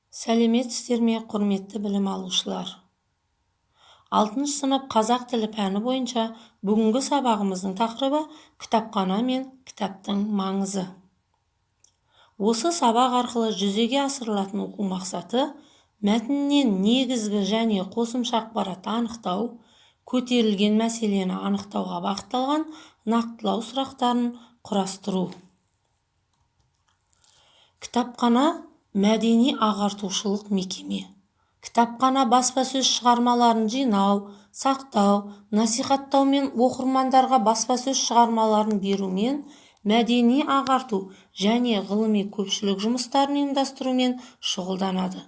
Сәлеметсіздер ме, құрметті білім алушылар. 6 сынып қазақ тілі пәні бойынша бүгінгі сабағымыздың тақырыбы кітапхана мен кітаптың маңызы. Осы сабақ арқылы жүзеге асырылатын оқу мақсаты мәтіннен негізгі және қосымша ақпаратты анықтау, көтерілген мәселені анықтауға бағытталған нақтылау сұрақтарын құрастыру. Кітапхана мәдени ағартушылық мекеме. Кітапхана баспасөз шығармаларын жинау, сақтау, насихаттау мен оқырмандарға баспасөз шығармаларын берумен, мәдени ағарту және ғылыми көпшілік жұмыстарын ұйымдастырумен шұғылданады.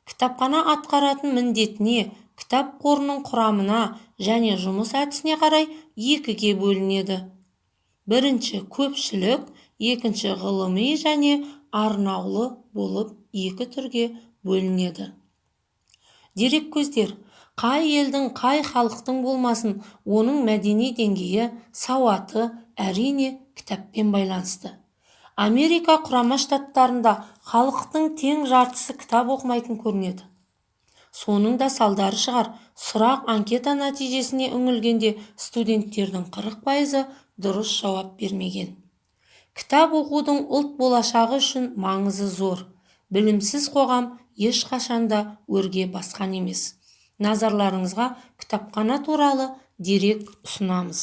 Кітапхана атқаратын міндетіне, кітап қорының құрамына және жұмыс әдісіне қарай екіге бөлінеді. Бірінші көпшілік, екінші ғылыми және арнаулы болып екі түрге бөлінеді. Дереккөздер, қай елдің, қай халықтың болмасын, оның мәдени деңгейі, сауаты әрине кітаппен байланысты. Америка құрама штаттарында халықтың тең жартысы кітап оқымайтын көрінеді. Соның да салдары шығар. Сұрақ анкета нәтижесіне үңілгенде студенттердің 40% дұрыс жауап бермеген. Кітап оқудың ұлт болашағы үшін маңызы зор. Білімсіз қоғам ешқашанда өрге басқан емес. Назарларыңызға кітапхана туралы дерек ұсынамыз.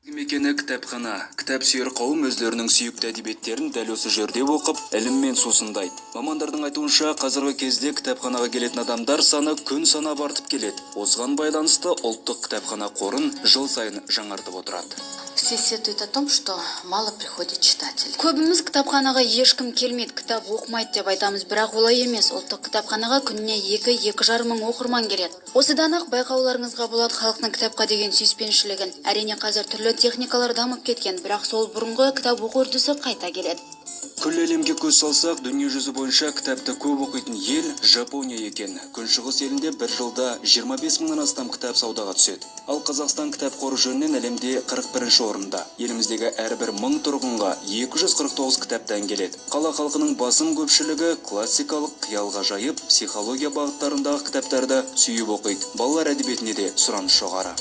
Мекені кітапхана. Кітап сүйер қауым өздерінің сүйікті әдебиеттерін дәл осы жерде оқып, іліммен сусындайды. Мамандардың айтуынша, қазіргі кезде кітапханаға келетін адамдар саны күн санап артып келеді. Осыған байланысты ұлттық кітапхана қорын жыл сайын жаңартып отырады. Все сетуют о том, что мало приходит читателей. Көбіміз кітапханаға ешкім келмейді, кітап оқымайды деп айтамыз, бірақ олай емес. Ұлттық кітапханаға күніне 2-2,5 мың оқырман келеді. Осыдан ақ байқауларыңызға болады халықтың кітапқа деген сүйіспеншілігін. Әрине қазір түрлі техникалар дамып кеткен, бірақ сол бұрынғы кітап оқу үрдісі қайта келеді. Күллі әлемге көз салсақ, дүние жүзі бойынша кітапты көп оқитын ел Жапония екен. Күншығыс елінде бір жылда 25 мыңнан астам кітап саудаға түседі. Ал Қазақстан кітап қоры жөнінен әлемде 41-ші орында. Еліміздегі әрбір 1000 тұрғынға 249 кітаптан келеді. Қала халқының басым көпшілігі классикалық, қиял ғажайып, психология бағыттарындағы кітаптарды сүйіп оқиды. Балалар әдебиетіне де сұраныс жоғары.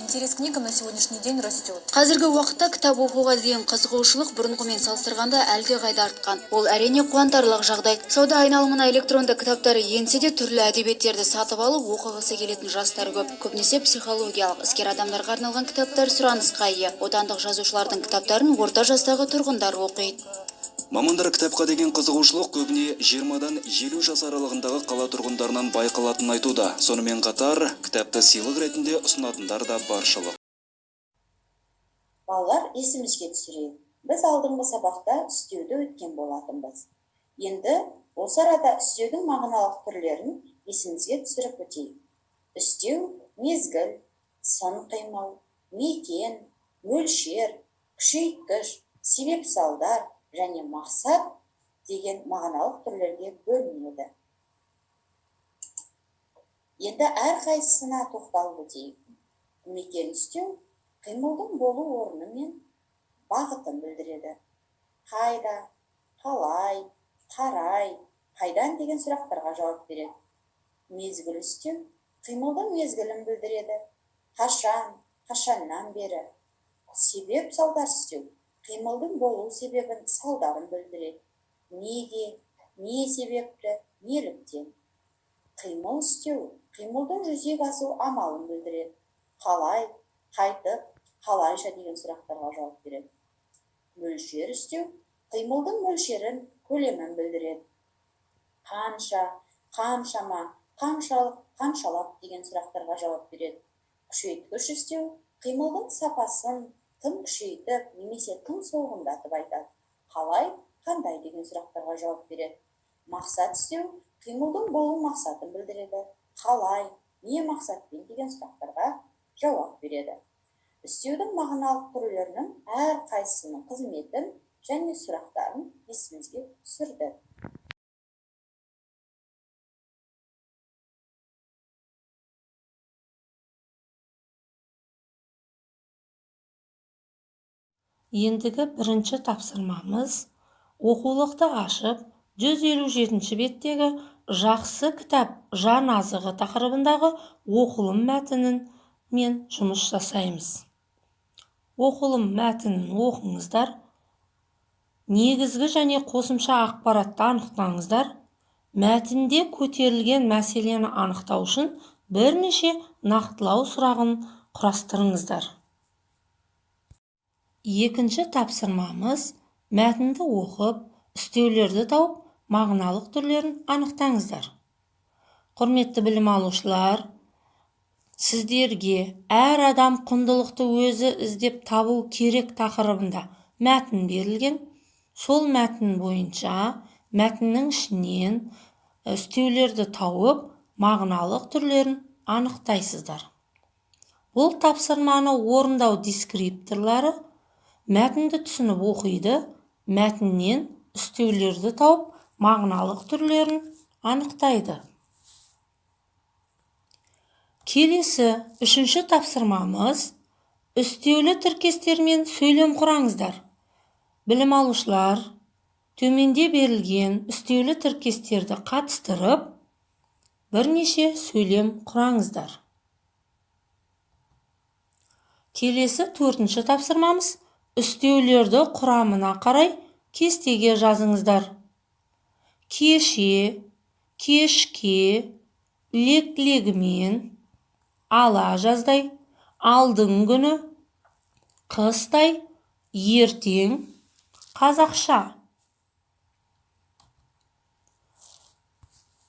Интерес к книгам на сегодняшний день растет. Қазіргі уақытта кітап оқуға деген қызығушылық бұрынғымен салыстырғанда әлдеқайда артқан. Ол әрине қуантарлық жағдай. Сауда айналымына электронды кітаптары енсе де түрлі әдебиеттерді сатып алып оқығысы келетін жастар көп. Көбінесе психологиялық, іскер адамдарға арналған кітаптар сұранысқа ие. Отандық жазушылардың кітаптарын орта жастағы тұрғындар оқиды. Мамандар кітапқа деген қызығушылық көбіне 20-дан 50 жас аралығындағы қала тұрғындарынан байқалатын айтуда. Сонымен қатар, кітапты сыйлық ретінде ұсынатындар да баршылық. Балалар, есімізге түсірейік. Біз алдыңғы сабақта үстеуді өткен болатынбыз. Енді осы арада үстеудің мағыналық түрлерін есімізге түсіріп өтейік. Үстеу, мезгіл, сын қимыл, мекен, мөлшер, күшейткіш, себеп салдар және мақсат деген мағыналық түрлерге бөлінеді. Енді әрқайсысына тоқталып өтейік. Мекен үстеу қимылдың болу орны мен бағытын білдіреді. Қайда, қалай, қарай, қайдан деген сұрақтарға жауап береді. Мезгіл үстеу қимылдың мезгілін білдіреді. Қашан, қашаннан бері. Себеп салдар үстеу қимылдың болу себебін, салдарын білдіреді. Неге, не себепті, неліктен. Қимыл үстеу қимылдың жүзеге асу амалын білдіреді. Қалай, қайтып, қалайша деген сұрақтарға жауап береді. Мөлшер үстеу қимылдың мөлшерін, көлемін білдіреді. Қанша, қаншама, қаншалық, қаншалап деген сұрақтарға жауап береді. Күшейткіш үстеу қимылдың сапасын тым күшейтіп, немесе тым соғындатып айтады. Қалай, қандай деген сұрақтарға жауап береді. Мақсат үстеу қимылдың болу мақсатын білдіреді. Қалай, не мақсатпен деген сұрақтарға жауап береді. Үстеудің мағыналық түрлерінің әрқайсысының қызметін және сұрақтарын есімізге түсірді. Ендігі бірінші тапсырмамыз оқулықты ашып, 157 беттегі жақсы кітап жан азығы тақырыбындағы оқылым мәтінін мен жұмыс жасаймыз. Оқылым мәтінін оқыңыздар. Негізгі және қосымша ақпаратты анықтаңыздар. Мәтінде көтерілген мәселені анықтау үшін бірнеше нақтылау сұрағын құрастырыңыздар. Екінші тапсырмамыз мәтінді оқып, үстеулерді тауып, мағыналық түрлерін анықтаңыздар. Құрметті білім алушылар, сіздерге әр адам құндылықты өзі іздеп табу керек тақырыбында мәтін берілген. Сол мәтін бойынша мәтіннің ішінен үстеулерді тауып, мағыналық түрлерін анықтайсыздар. Бұл тапсырманы орындау дескрипторлары мәтінді түсініп оқиды, мәтіннен үстеулерді тауып, мағыналық түрлерін анықтайды. Келесі үшінші тапсырмамыз үстеулі тіркестермен сөйлем құраңыздар. Білім алушылар, төменде берілген үстеулі тіркестерді қатыстырып, бірнеше сөйлем құраңыздар. Келесі төртінші тапсырмамыз үстеулерді құрамына қарай кестеге жазыңыздар. Кеше, кешке, лек-легімен, ала жаздай, алдың күні, қыстай, ертең, қазақша.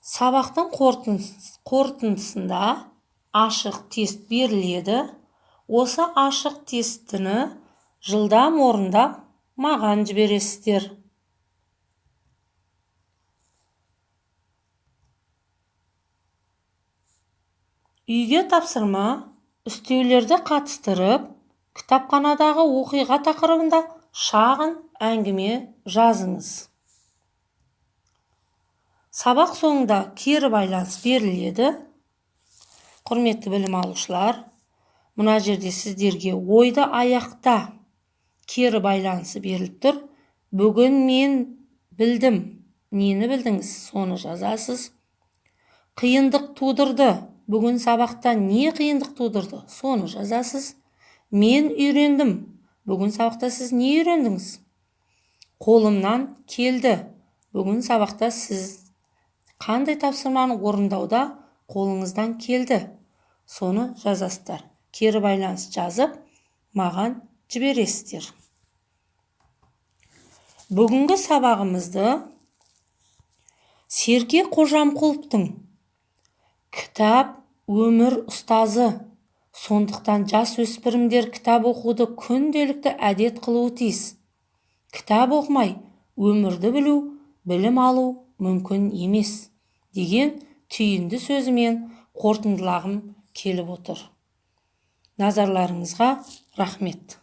Сабақтың қорытындысында ашық тест беріледі. Осы ашық тестіні жылдам орындап маған жібересіздер. Үйге тапсырма үстеулерді қатыстырып, кітапханадағы оқиға тақырыбында шағын әңгіме жазыңыз. Сабақ соңында кері байланыс беріледі. Құрметті білім алушылар, мына жерде сіздерге ойды аяқта кері байланысы беріліп тұр. Бүгін мен білдім. Нені білдіңіз? Соны жазасыз. Қиындық тудырды. Бүгін сабақта не қиындық тудырды? Соны жазасыз. Мен үйрендім. Бүгін сабақта сіз не үйрендіңіз? Қолымнан келді. Бүгін сабақта сіз қандай тапсырманы орындауда қолыңыздан келді? Соны жазасыздар. Кері байланыс жазып, маған жібересіздер. Бүгінгі сабағымызды Серке Қожамқұловтың кітап өмір ұстазы. Сондықтан жас өспірімдер кітап оқуды күнделікті әдет қылуы тиіс. Кітап оқымай өмірді білу, білім алу мүмкін емес деген түйінді сөзімен қорытындылағым келіп отыр. Назарларыңызға рахмет.